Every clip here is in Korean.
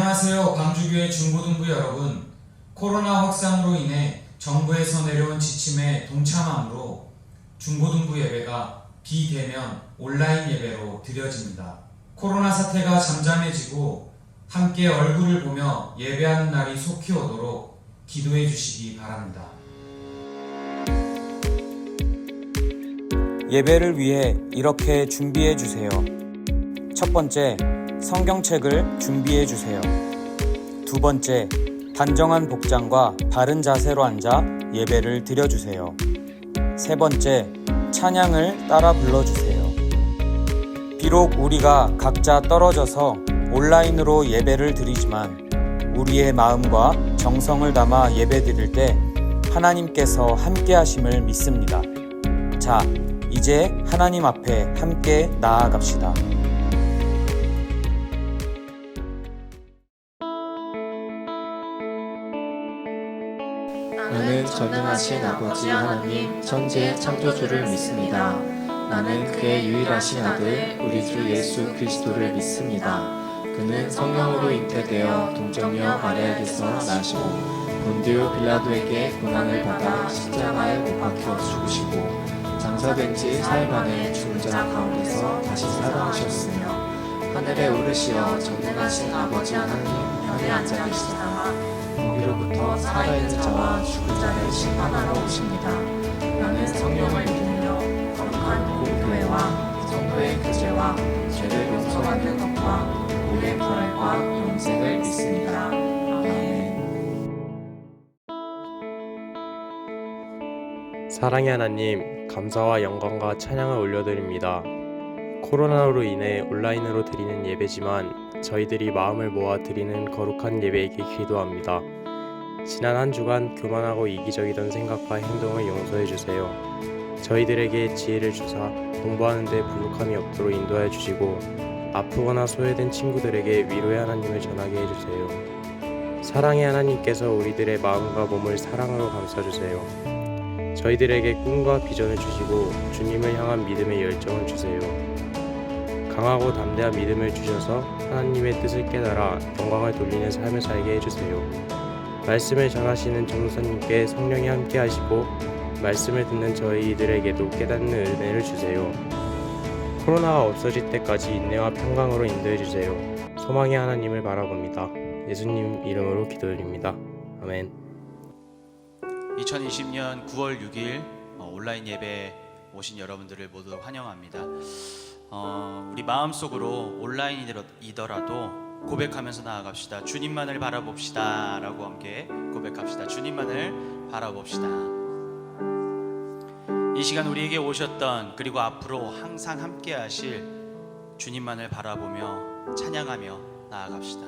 안녕하세요. 광주교회 중고등부 여러분. 코로나 확산으로 인해 정부에서 내려온 지침에 동참함으로 중고등부 예배가 비대면 온라인 예배로 드려집니다. 코로나 사태가 잠잠해지고 함께 얼굴을 보며 예배하는 날이 속히 오도록 기도해 주시기 바랍니다. 예배를 위해 이렇게 준비해 주세요. 첫 번째, 성경책을 준비해 주세요. 두 번째, 단정한 복장과 바른 자세로 앉아 예배를 드려주세요. 세 번째, 찬양을 따라 불러주세요. 비록 우리가 각자 떨어져서 온라인으로 예배를 드리지만 우리의 마음과 정성을 담아 예배 드릴 때 하나님께서 함께 하심을 믿습니다. 자, 이제 하나님 앞에 함께 나아갑시다. 나는 전능하신 아버지 하나님 천지의 창조주를 믿습니다. 나는 그의 유일하신 아들 우리 주 예수 그리스도를 믿습니다. 그는 성령으로 잉태되어 동정녀 마리아에게서 나시고 본디오 빌라도에게 고난을 받아 십자가에 못 박혀 죽으시고 장사된 지 사흘 만에 죽은 자 가운데서 다시 살아나셨으며 하늘에 오르시어 전능하신 아버지 하나님 편에 앉아 계시다가 거기로부터 살아있는 자와 죽은 자를 심판하러 오십니다. 나는 성령을 믿으며 거룩한 공교회와 성도의 교제와 죄를 용서하는 것과 우리의 부활과 영생을 믿습니다. 아멘. 사랑의 하나님, 감사와 영광과 찬양을 올려드립니다. 코로나로 인해 온라인으로 드리는 예배지만 저희들이 마음을 모아 드리는 거룩한 예배이기 기도합니다. 지난 한 주간 교만하고 이기적이던 생각과 행동을 용서해 주세요. 저희들에게 지혜를 주사 공부하는 데 부족함이 없도록 인도하여 주시고 아프거나 소외된 친구들에게 위로의 하나님을 전하게 해주세요. 사랑의 하나님께서 우리들의 마음과 몸을 사랑으로 감싸주세요. 저희들에게 꿈과 비전을 주시고 주님을 향한 믿음의 열정을 주세요. 강하고 담대한 믿음을 주셔서 하나님의 뜻을 깨달아 영광을 돌리는 삶을 살게 해주세요. 말씀을 전하시는 전도사님께 성령이 함께 하시고 말씀을 듣는 저희들에게도 깨닫는 은혜를 주세요. 코로나가 없어질 때까지 인내와 평강으로 인도해 주세요. 소망의 하나님을 바라봅니다. 예수님 이름으로 기도드립니다. 아멘. 2020년 9월 6일 온라인 예배 오신 여러분들을 모두 환영합니다. 우리 마음속으로 온라인이더라도 고백하면서 나아갑시다. 주님만을 바라봅시다 라고 함께 고백합시다. 주님만을 바라봅시다. 이 시간 우리에게 오셨던 그리고 앞으로 항상 함께 하실 주님만을 바라보며 찬양하며 나아갑시다.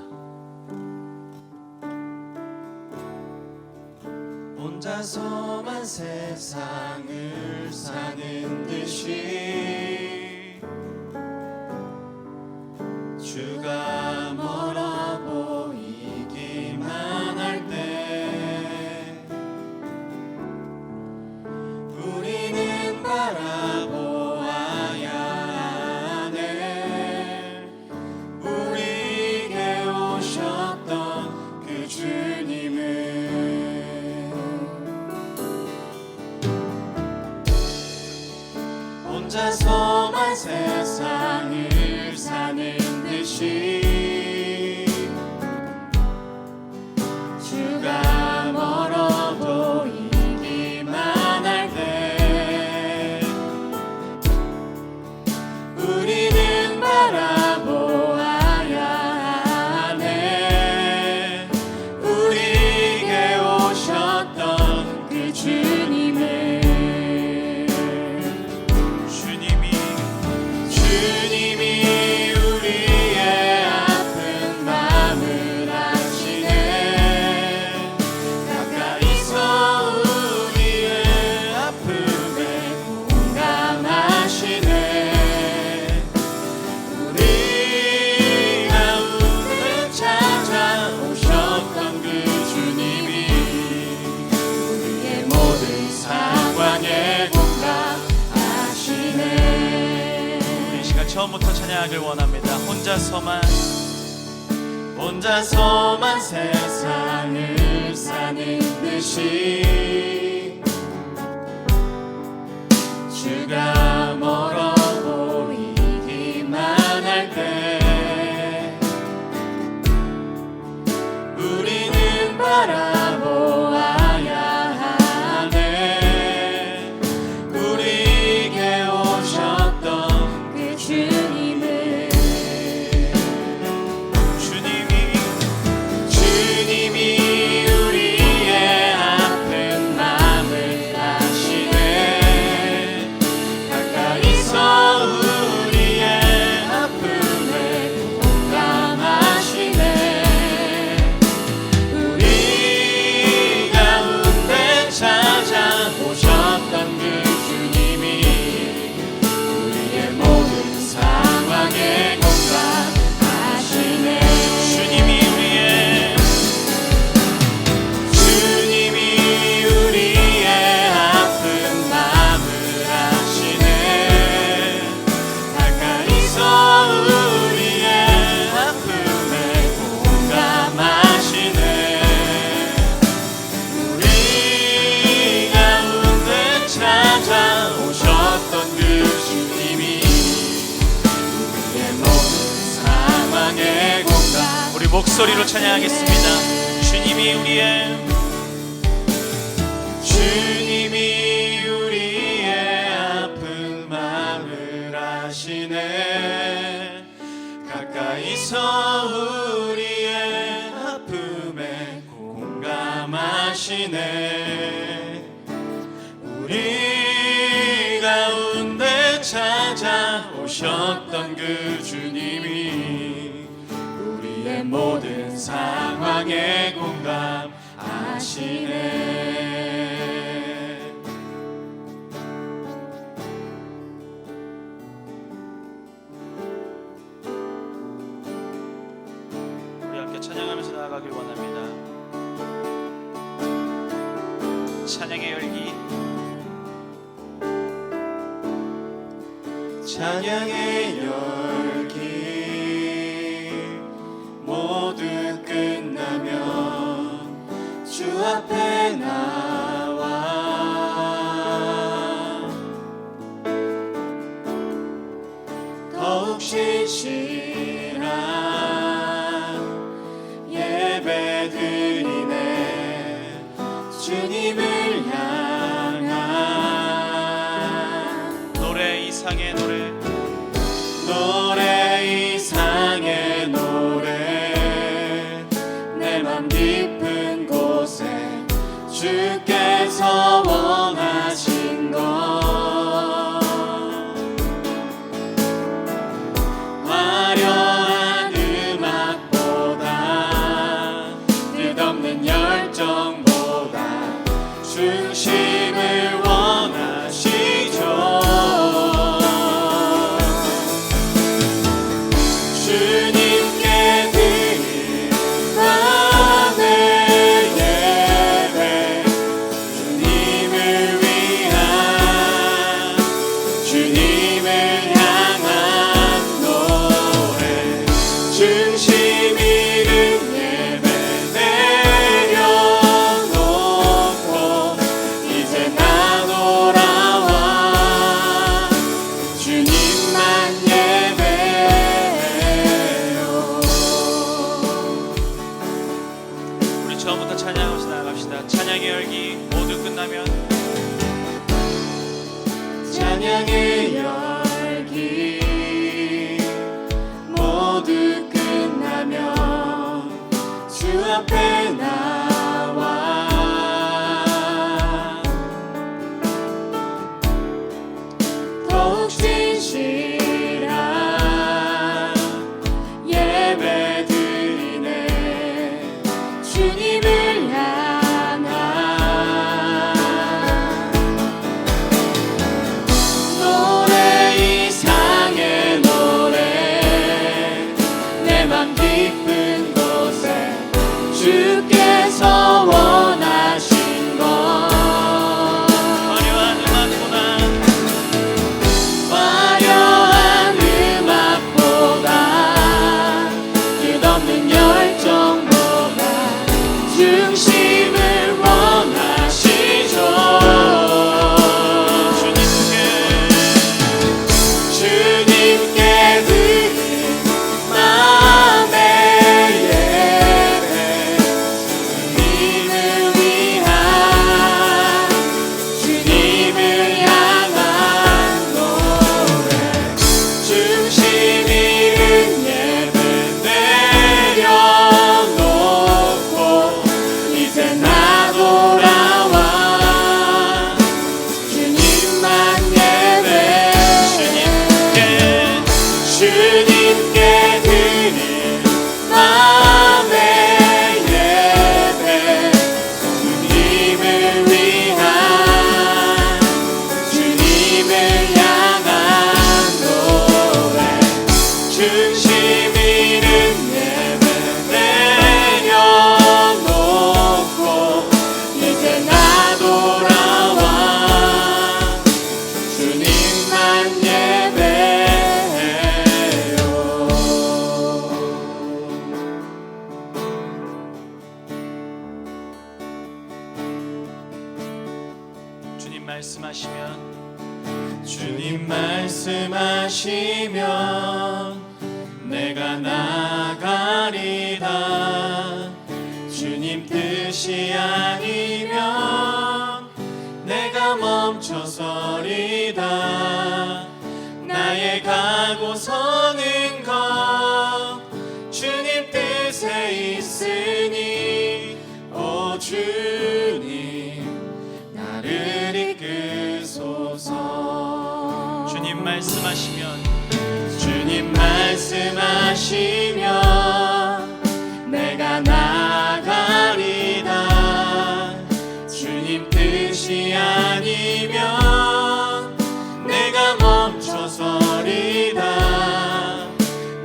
혼자서만 세상을 사는 듯이 주가 멀어 보이기만 할 때 우리는 바라보아야 하네. 우리에게 오셨던 그 주님을 혼자서만 세상을 사는 듯이 주가 멀어 보이기만 할 때 우리는 바라보아야 하네. 우리에게 오셨던 그 주님을 주님이 우리의 아픈 마음을 아시네. 가까이서 우리의 아픔에 공감하시네. 우리 가운데 찾아오셨던 그 주님이 우리의 모든 상황에 공감하시네. 처음부터 찬양하길 원합니다. 혼자서만 혼자서만 세상을 사는 듯이 주가 멀어 보이기만 할 때 우리는 바라보아야 하네. 우리에게 오셨던 그 주님을, 주님이 우리의 아픈 마음을 아시네. 가까이서 우리의 아픔에 공감하시네. 우리 가운데 찾아오셨던 그 주님이 우리의 모든 상황에 공감하시네. 주님이 우리의 아픈 마음을 아시네. 가까이서 우리의 아픔에 공감하시네. 우리 가운데 찾아오셨던 그 주님이 우리의 모든 상황에 공감. 우리 목소리로 찬양하겠습니다. 주님이 우리의 아픈 마음을 아시네. 가까이서 우리의 아픔에 공감하시네. 우리 가운데 찾아오셨던 그 주님이 우리의 모든 상황에 공감하시네. 우리 함께 찬양하면서 나아가길 원합니다. 찬양의 열기, 찬양의 열기 모두 끝나면 주 앞에 나와 더욱 신실한 예배 드리네. 주님을 향한 노래 이상의 노래, 노래 이상의 노래. 내 맘 깊은 곳에 주께서 원하신 것 화려한 음악보다 끝없는 열정보다 중심을 원하시죠. 주님께 드릴 마음의 예배, 주님을 위한, 주님을 향한 노래, 중심 있는 예배 내려놓고 이제 나 돌아와 주님만 예배해요. 주님 말씀하시면 주님 말씀하시면 내가 나가리다. 주님 뜻이 아니면 내가 멈춰서리다. 나의 가고 서는 것 주님 뜻에 있으니 오 주님 나를 이끄소서. 주님 말씀하시면 주님 말씀하시면 내가 나가리다. 주님 뜻이 아니면 내가 멈춰서리다.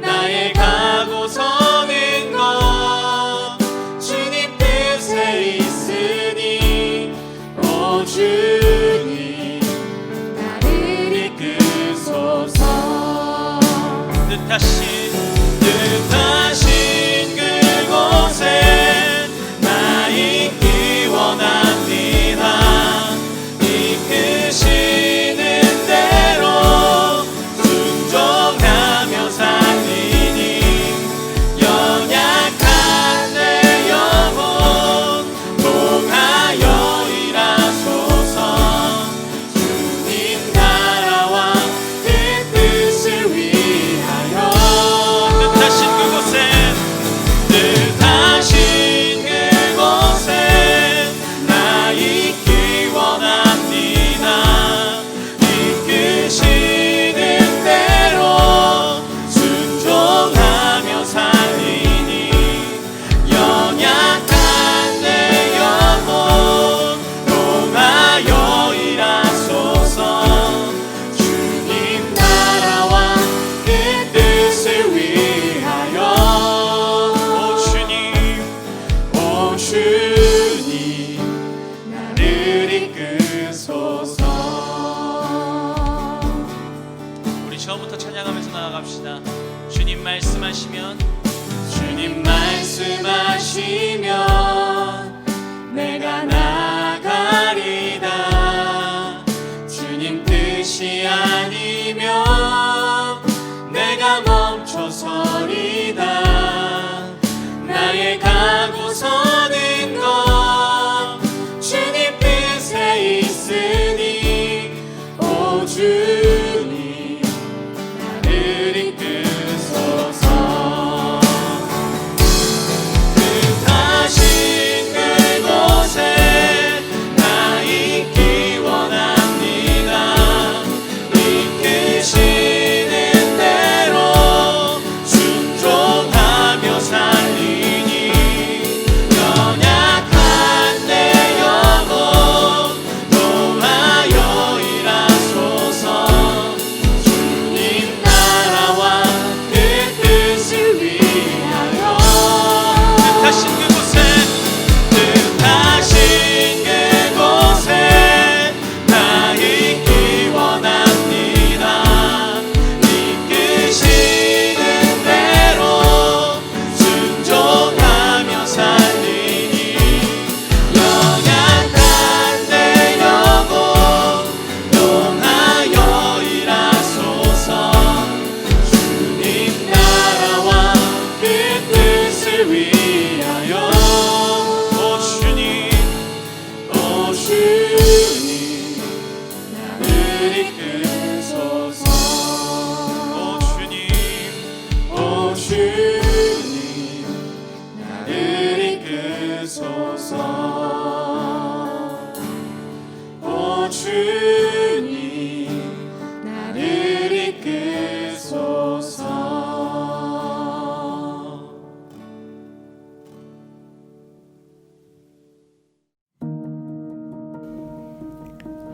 나의 가고 서는 것 주님 뜻에 있으니 오 주님 나를 이끄소서. 뜻하신 그곳에 나 있기 원합니다. 이끄시는 대로 순종하며 살리니 연약한 내 영혼 통하여 일하소서. 주님 나라와 그 뜻을 위하여 뜻하신 그곳에 나 있기 원합니다. 이끄시는 대로 순종하며 살리니 연약한 내 영혼 통하여 일하소서. 주님 나라와 그 뜻을 위하여 오 주님 나를 이끄소서. 우리 처음부터 찬양하면서 나아갑시다. 주님 말씀하시면 주님 말씀하시면 내가 나가리다. 주님 뜻이 아니면 내가 멈춰서리다. 나의 가고 서는 것 주님 뜻에 있으니 오 주님 나를 이끄소서. 뜻하신 그곳에 나 있기 원합니다. 이끄시는 대로 순종하며 살리니 연약한 내 영혼 통하여 일하소서. 주님 나라와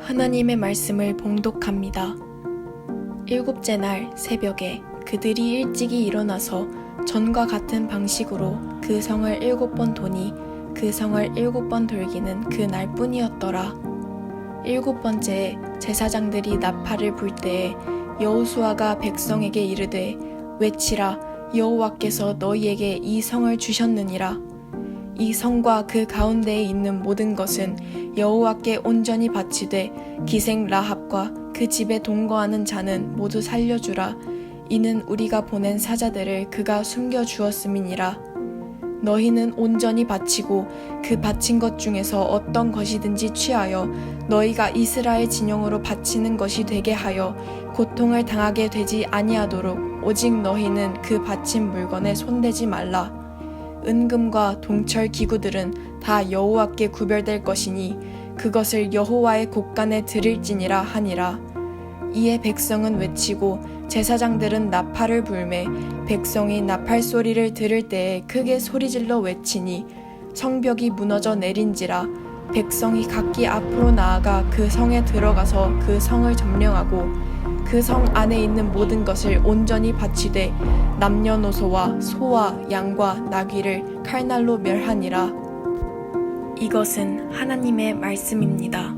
하나님의 말씀을 봉독합니다. 일곱째 날 새벽에 그들이 일찍이 일어나서 전과 같은 방식으로 그 성을 7번 도니 그 성을 7번 돌기는 그 날뿐이었더라. 7번째에 제사장들이 나팔을 불 때에 여호수아가 백성에게 이르되 외치라 여호와께서 너희에게 이 성을 주셨느니라. 이 성과 그 가운데에 있는 모든 것은 여호와께 온전히 바치되 기생 라합과 그 집에 동거하는 자는 모두 살려주라. 이는 우리가 보낸 사자들을 그가 숨겨 주었음이니라. 너희는 온전히 바치고 그 바친 것 중에서 어떤 것이든지 취하여 너희가 이스라엘 진영으로 바치는 것이 되게 하여 고통을 당하게 되지 아니하도록 오직 너희는 그 바친 물건에 손대지 말라. 은금과 동철 기구들은 다 여호와께 구별될 것이니 그것을 여호와의 곳간에 드릴지니라 하니라. 이에 백성은 외치고 제사장들은 나팔을 불매 백성이 나팔 소리를 들을 때에 크게 소리질러 외치니 성벽이 무너져 내린지라. 백성이 각기 앞으로 나아가 그 성에 들어가서 그 성을 점령하고 그 성 안에 있는 모든 것을 온전히 바치되 남녀노소와 소와 양과 나귀를 칼날로 멸하니라. 이것은 하나님의 말씀입니다.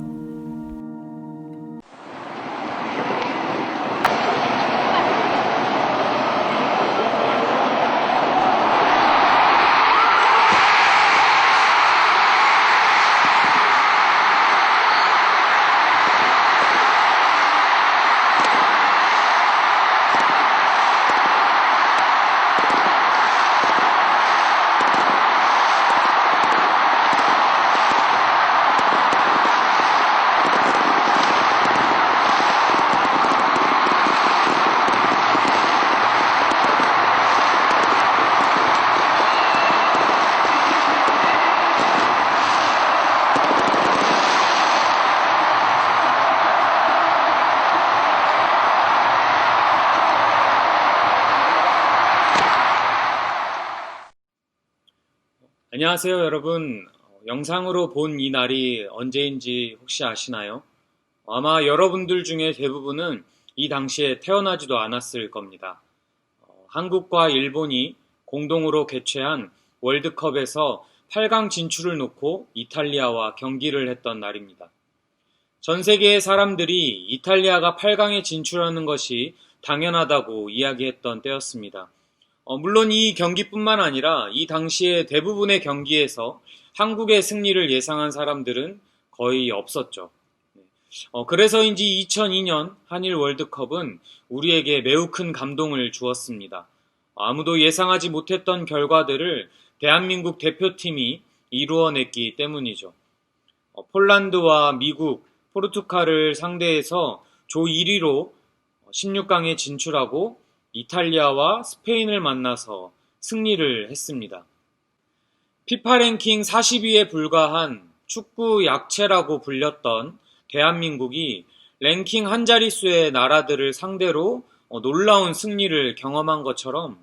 안녕하세요, 여러분. 영상으로 본 이 날이 언제인지 혹시 아시나요? 아마 여러분들 중에 대부분은 이 당시에 태어나지도 않았을 겁니다. 한국과 일본이 공동으로 개최한 월드컵에서 8강 진출을 놓고 이탈리아와 경기를 했던 날입니다. 전 세계의 사람들이 이탈리아가 8강에 진출하는 것이 당연하다고 이야기했던 때였습니다. 물론 이 경기뿐만 아니라 이 당시에 대부분의 경기에서 한국의 승리를 예상한 사람들은 거의 없었죠. 그래서인지 2002년 한일 월드컵은 우리에게 매우 큰 감동을 주었습니다. 아무도 예상하지 못했던 결과들을 대한민국 대표팀이 이루어냈기 때문이죠. 폴란드와 미국, 포르투갈을 상대해서 조 1위로 16강에 진출하고 이탈리아와 스페인을 만나서 승리를 했습니다. 피파 랭킹 40위에 불과한 축구 약체라고 불렸던 대한민국이 랭킹 한 자릿수의 나라들을 상대로 놀라운 승리를 경험한 것처럼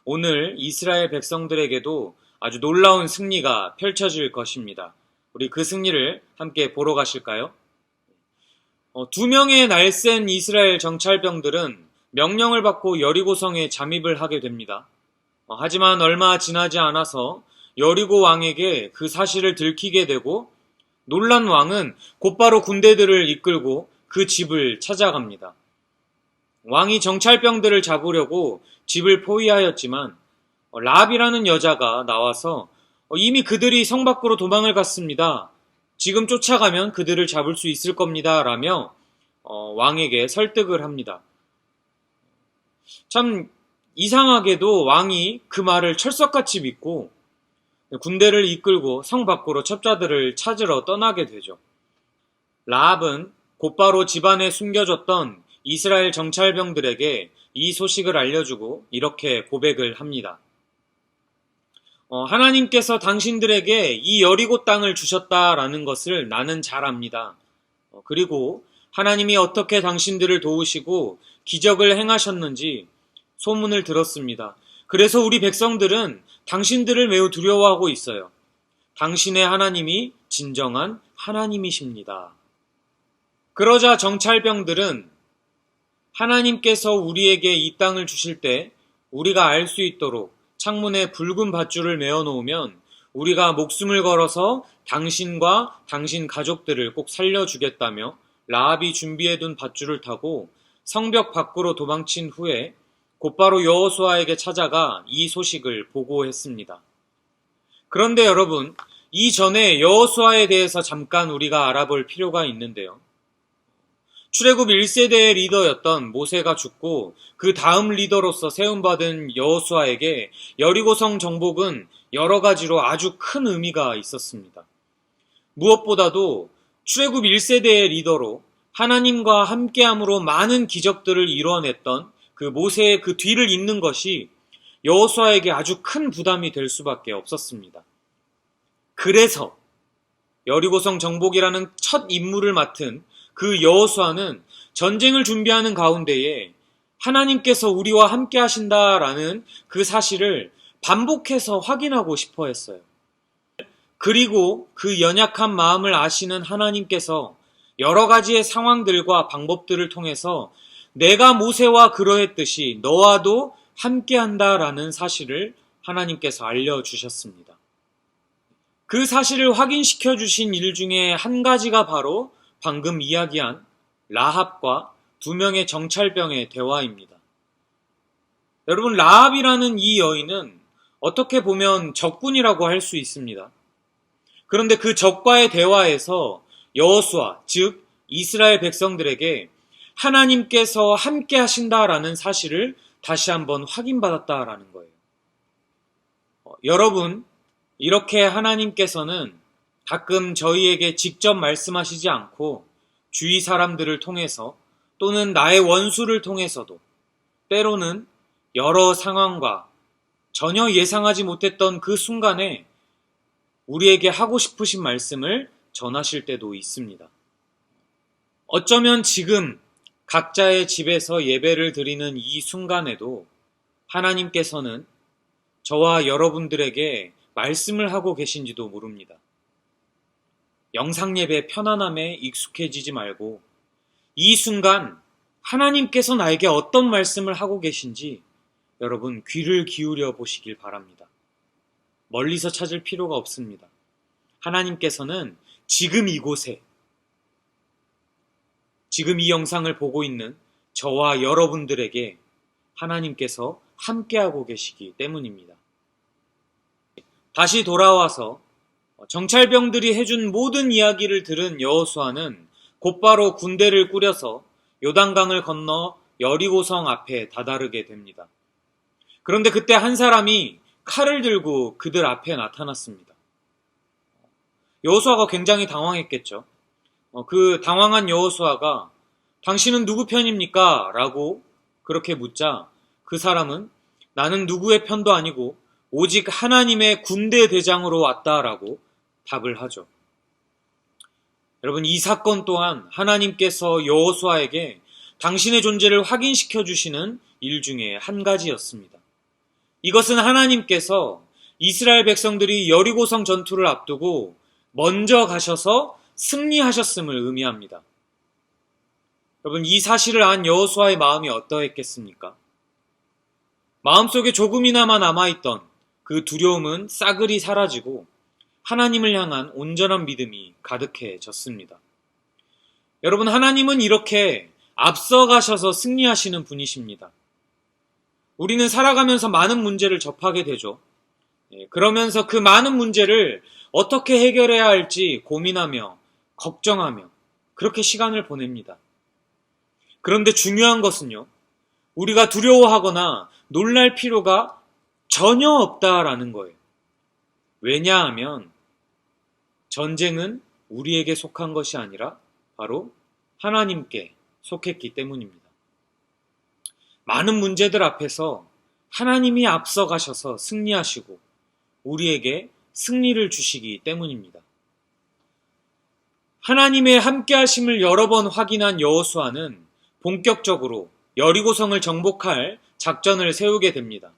오늘 이스라엘 백성들에게도 아주 놀라운 승리가 펼쳐질 것입니다. 우리 그 승리를 함께 보러 가실까요? 2명의 날쌘 이스라엘 정찰병들은 명령을 받고 여리고성에 잠입을 하게 됩니다. 하지만 얼마 지나지 않아서 여리고 왕에게 그 사실을 들키게 되고 놀란 왕은 곧바로 군대들을 이끌고 그 집을 찾아갑니다. 왕이 정찰병들을 잡으려고 집을 포위하였지만 라합이라는 여자가 나와서 이미 그들이 성 밖으로 도망을 갔습니다. 지금 쫓아가면 그들을 잡을 수 있을 겁니다. 라며 왕에게 설득을 합니다. 참 이상하게도 왕이 그 말을 철석같이 믿고 군대를 이끌고 성 밖으로 첩자들을 찾으러 떠나게 되죠. 라합은 곧바로 집안에 숨겨졌던 이스라엘 정찰병들에게 이 소식을 알려주고 이렇게 고백을 합니다. 하나님께서 당신들에게 이 여리고 땅을 주셨다라는 것을 나는 잘 압니다. 그리고 하나님이 어떻게 당신들을 도우시고 기적을 행하셨는지 소문을 들었습니다. 그래서 우리 백성들은 당신들을 매우 두려워하고 있어요. 당신의 하나님이 진정한 하나님이십니다. 그러자 정찰병들은 하나님께서 우리에게 이 땅을 주실 때 우리가 알 수 있도록 창문에 붉은 밧줄을 메어 놓으면 우리가 목숨을 걸어서 당신과 당신 가족들을 꼭 살려주겠다며 라합이 준비해둔 밧줄을 타고 성벽 밖으로 도망친 후에 곧바로 여호수아에게 찾아가 이 소식을 보고했습니다. 그런데 여러분, 이전에 여호수아에 대해서 잠깐 우리가 알아볼 필요가 있는데요. 출애굽 1세대의 리더였던 모세가 죽고 그 다음 리더로서 세움받은 여호수아에게 여리고성 정복은 여러 가지로 아주 큰 의미가 있었습니다. 무엇보다도 출애굽 1세대의 리더로 하나님과 함께함으로 많은 기적들을 이뤄냈던 그 모세의 그 뒤를 잇는 것이 여호수아에게 아주 큰 부담이 될 수밖에 없었습니다. 그래서 여리고성 정복이라는 첫 임무를 맡은 그 여호수아는 전쟁을 준비하는 가운데에 하나님께서 우리와 함께 하신다라는 그 사실을 반복해서 확인하고 싶어 했어요. 그리고 그 연약한 마음을 아시는 하나님께서 여러 가지의 상황들과 방법들을 통해서 내가 모세와 그러했듯이 너와도 함께 한다라는 사실을 하나님께서 알려주셨습니다. 그 사실을 확인시켜 주신 일 중에 한 가지가 바로 방금 이야기한 라합과 두 명의 정찰병의 대화입니다. 여러분, 라합이라는 이 여인은 어떻게 보면 적군이라고 할 수 있습니다. 그런데 그 적과의 대화에서 여호수아, 즉 이스라엘 백성들에게 하나님께서 함께 하신다라는 사실을 다시 한번 확인받았다라는 거예요. 여러분, 이렇게 하나님께서는 가끔 저희에게 직접 말씀하시지 않고 주위 사람들을 통해서 또는 나의 원수를 통해서도 때로는 여러 상황과 전혀 예상하지 못했던 그 순간에 우리에게 하고 싶으신 말씀을 전하실 때도 있습니다. 어쩌면 지금 각자의 집에서 예배를 드리는 이 순간에도 하나님께서는 저와 여러분들에게 말씀을 하고 계신지도 모릅니다. 영상예배 편안함에 익숙해지지 말고 이 순간 하나님께서 나에게 어떤 말씀을 하고 계신지 여러분 귀를 기울여 보시길 바랍니다. 멀리서 찾을 필요가 없습니다. 하나님께서는 지금 이곳에, 지금 이 영상을 보고 있는 저와 여러분들에게 하나님께서 함께하고 계시기 때문입니다. 다시 돌아와서 정찰병들이 해준 모든 이야기를 들은 여호수아는 곧바로 군대를 꾸려서 요단강을 건너 여리고성 앞에 다다르게 됩니다. 그런데 그때 한 사람이 칼을 들고 그들 앞에 나타났습니다. 여호수아가 굉장히 당황했겠죠. 그 당황한 여호수아가 당신은 누구 편입니까? 라고 그렇게 묻자 그 사람은 나는 누구의 편도 아니고 오직 하나님의 군대 대장으로 왔다라고 답을 하죠. 여러분, 이 사건 또한 하나님께서 여호수아에게 당신의 존재를 확인시켜 주시는 일 중에 한 가지였습니다. 이것은 하나님께서 이스라엘 백성들이 여리고성 전투를 앞두고 먼저 가셔서 승리하셨음을 의미합니다. 여러분, 이 사실을 안 여호수아의 마음이 어떠했겠습니까? 마음속에 조금이나마 남아있던 그 두려움은 싸그리 사라지고 하나님을 향한 온전한 믿음이 가득해졌습니다. 여러분, 하나님은 이렇게 앞서가셔서 승리하시는 분이십니다. 우리는 살아가면서 많은 문제를 접하게 되죠. 그러면서 그 많은 문제를 어떻게 해결해야 할지 고민하며 걱정하며 그렇게 시간을 보냅니다. 그런데 중요한 것은요, 우리가 두려워하거나 놀랄 필요가 전혀 없다라는 거예요. 왜냐하면 전쟁은 우리에게 속한 것이 아니라 바로 하나님께 속했기 때문입니다. 많은 문제들 앞에서 하나님이 앞서가셔서 승리하시고 우리에게 승리를 주시기 때문입니다. 하나님의 함께하심을 여러 번 확인한 여호수아는 본격적으로 여리고성을 정복할 작전을 세우게 됩니다.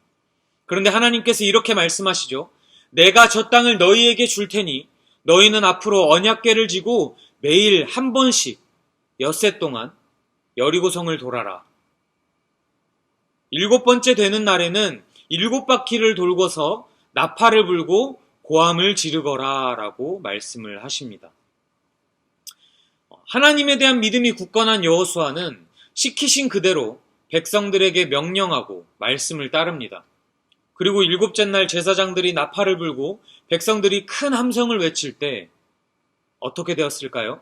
그런데 하나님께서 이렇게 말씀하시죠. 내가 저 땅을 너희에게 줄 테니 너희는 앞으로 언약궤를 지고 매일 한 번씩 엿새 동안 여리고성을 돌아라. 7번째 되는 날에는 7바퀴를 돌고서 나팔을 불고 고함을 지르거라 라고 말씀을 하십니다. 하나님에 대한 믿음이 굳건한 여호수아는 시키신 그대로 백성들에게 명령하고 말씀을 따릅니다. 그리고 7째 날 제사장들이 나팔을 불고 백성들이 큰 함성을 외칠 때 어떻게 되었을까요?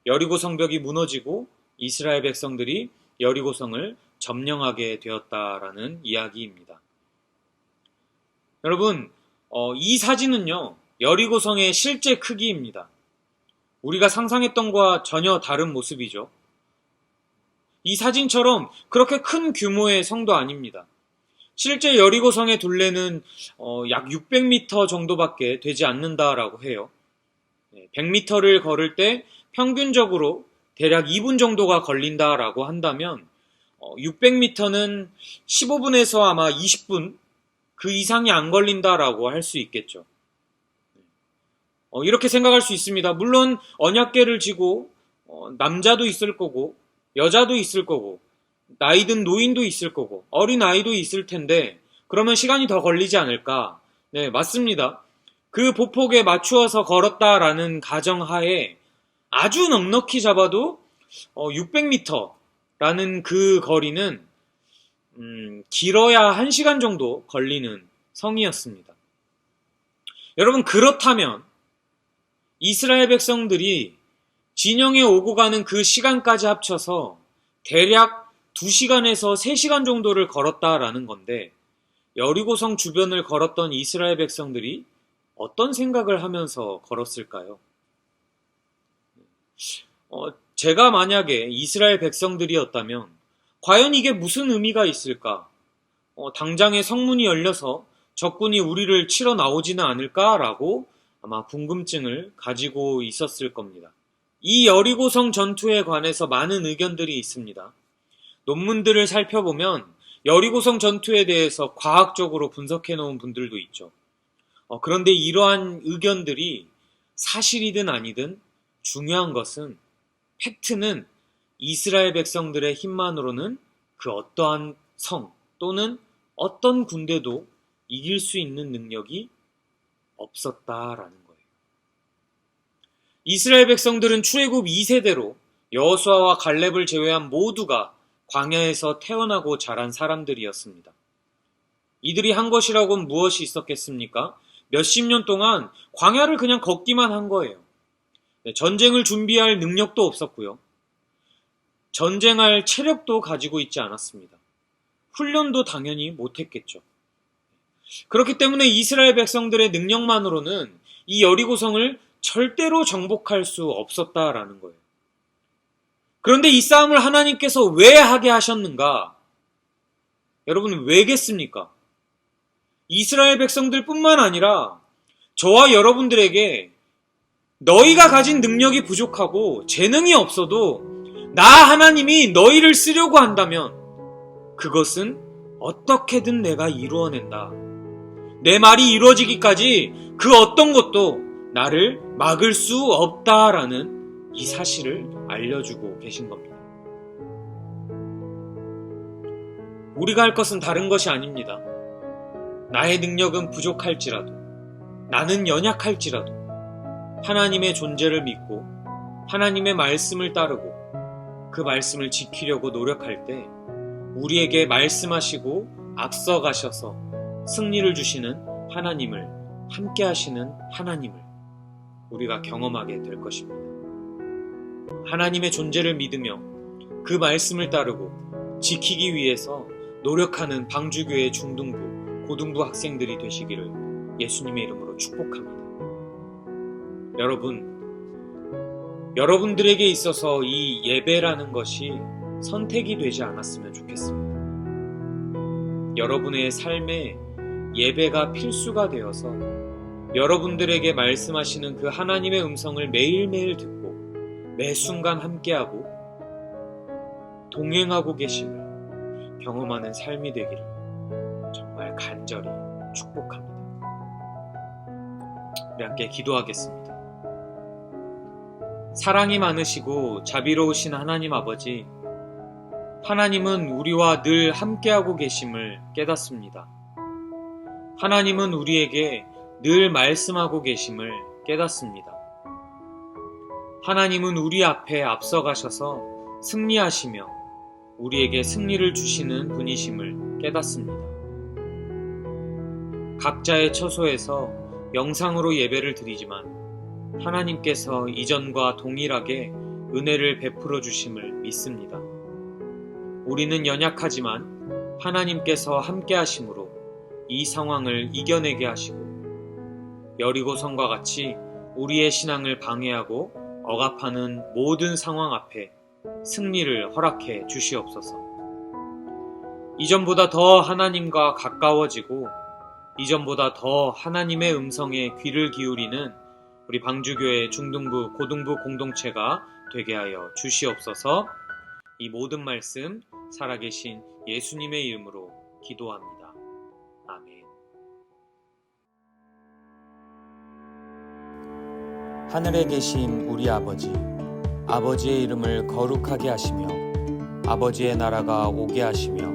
여리고 성벽이 무너지고 이스라엘 백성들이 여리고성을 점령하게 되었다라는 이야기입니다. 여러분, 이 사진은요, 여리고성의 실제 크기입니다. 우리가 상상했던 것과 전혀 다른 모습이죠. 이 사진처럼 그렇게 큰 규모의 성도 아닙니다. 실제 여리고성의 둘레는 약 600m 정도밖에 되지 않는다라고 해요. 100m를 걸을 때 평균적으로 대략 2분 정도가 걸린다라고 한다면 600m는 15분에서 아마 20분 그 이상이 안 걸린다라고 할 수 있겠죠. 이렇게 생각할 수 있습니다. 물론 언약궤를 지고 남자도 있을 거고 여자도 있을 거고 나이든 노인도 있을 거고 어린아이도 있을 텐데 그러면 시간이 더 걸리지 않을까? 네, 맞습니다. 그 보폭에 맞추어서 걸었다라는 가정하에 아주 넉넉히 잡아도 600m라는 그 거리는 길어야 1시간 정도 걸리는 성이었습니다. 여러분, 그렇다면 이스라엘 백성들이 진영에 오고 가는 그 시간까지 합쳐서 대략 2시간에서 3시간 정도를 걸었다라는 건데 여리고성 주변을 걸었던 이스라엘 백성들이 어떤 생각을 하면서 걸었을까요? 제가 만약에 이스라엘 백성들이었다면 과연 이게 무슨 의미가 있을까? 당장에 성문이 열려서 적군이 우리를 치러 나오지는 않을까라고 아마 궁금증을 가지고 있었을 겁니다. 이 여리고성 전투에 관해서 많은 의견들이 있습니다. 논문들을 살펴보면 여리고성 전투에 대해서 과학적으로 분석해 놓은 분들도 있죠. 그런데 이러한 의견들이 사실이든 아니든 중요한 것은 팩트는 이스라엘 백성들의 힘만으로는 그 어떠한 성 또는 어떤 군대도 이길 수 있는 능력이 없었다라는 거예요. 이스라엘 백성들은 출애굽 2세대로 여호수아와 갈렙을 제외한 모두가 광야에서 태어나고 자란 사람들이었습니다. 이들이 한 것이라고는 무엇이 있었겠습니까? 몇십 년 동안 광야를 그냥 걷기만 한 거예요. 전쟁을 준비할 능력도 없었고요. 전쟁할 체력도 가지고 있지 않았습니다. 훈련도 당연히 못했겠죠. 그렇기 때문에 이스라엘 백성들의 능력만으로는 이 여리고성을 절대로 정복할 수 없었다라는 거예요. 그런데 이 싸움을 하나님께서 왜 하게 하셨는가? 여러분, 왜겠습니까? 이스라엘 백성들뿐만 아니라 저와 여러분들에게 너희가 가진 능력이 부족하고 재능이 없어도 나 하나님이 너희를 쓰려고 한다면 그것은 어떻게든 내가 이루어낸다. 내 말이 이루어지기까지 그 어떤 것도 나를 막을 수 없다라는 이 사실을 알려주고 계신 겁니다. 우리가 할 것은 다른 것이 아닙니다. 나의 능력은 부족할지라도, 나는 연약할지라도 하나님의 존재를 믿고 하나님의 말씀을 따르고 그 말씀을 지키려고 노력할 때 우리에게 말씀하시고 앞서가셔서 승리를 주시는 하나님을, 함께 하시는 하나님을 우리가 경험하게 될 것입니다. 하나님의 존재를 믿으며 그 말씀을 따르고 지키기 위해서 노력하는 방주교회 중등부, 고등부 학생들이 되시기를 예수님의 이름으로 축복합니다. 여러분들에게 있어서 이 예배라는 것이 선택이 되지 않았으면 좋겠습니다. 여러분의 삶에 예배가 필수가 되어서 여러분들에게 말씀하시는 그 하나님의 음성을 매일매일 듣고 매 순간 함께하고 동행하고 계심을 경험하는 삶이 되기를 정말 간절히 축복합니다. 우리 함께 기도하겠습니다. 사랑이 많으시고 자비로우신 하나님 아버지, 하나님은 우리와 늘 함께하고 계심을 깨닫습니다. 하나님은 우리에게 늘 말씀하고 계심을 깨닫습니다. 하나님은 우리 앞에 앞서가셔서 승리하시며 우리에게 승리를 주시는 분이심을 깨닫습니다. 각자의 처소에서 영상으로 예배를 드리지만 하나님께서 이전과 동일하게 은혜를 베풀어 주심을 믿습니다. 우리는 연약하지만 하나님께서 함께 하심으로 이 상황을 이겨내게 하시고 여리고성과 같이 우리의 신앙을 방해하고 억압하는 모든 상황 앞에 승리를 허락해 주시옵소서. 이전보다 더 하나님과 가까워지고 이전보다 더 하나님의 음성에 귀를 기울이는 우리 방주교회 중등부, 고등부 공동체가 되게 하여 주시옵소서. 이 모든 말씀 살아계신 예수님의 이름으로 기도합니다. 아멘. 하늘에 계신 우리 아버지, 아버지의 이름을 거룩하게 하시며 아버지의 나라가 오게 하시며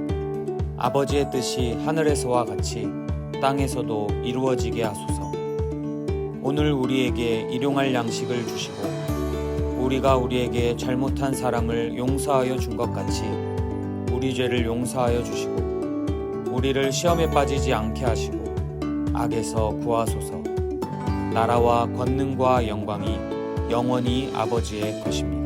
아버지의 뜻이 하늘에서와 같이 땅에서도 이루어지게 하소서. 오늘 우리에게 일용할 양식을 주시고 우리가 우리에게 잘못한 사람을 용서하여 준 것 같이 우리 죄를 용서하여 주시고 우리를 시험에 빠지지 않게 하시고 악에서 구하소서. 나라와 권능과 영광이 영원히 아버지의 것입니다.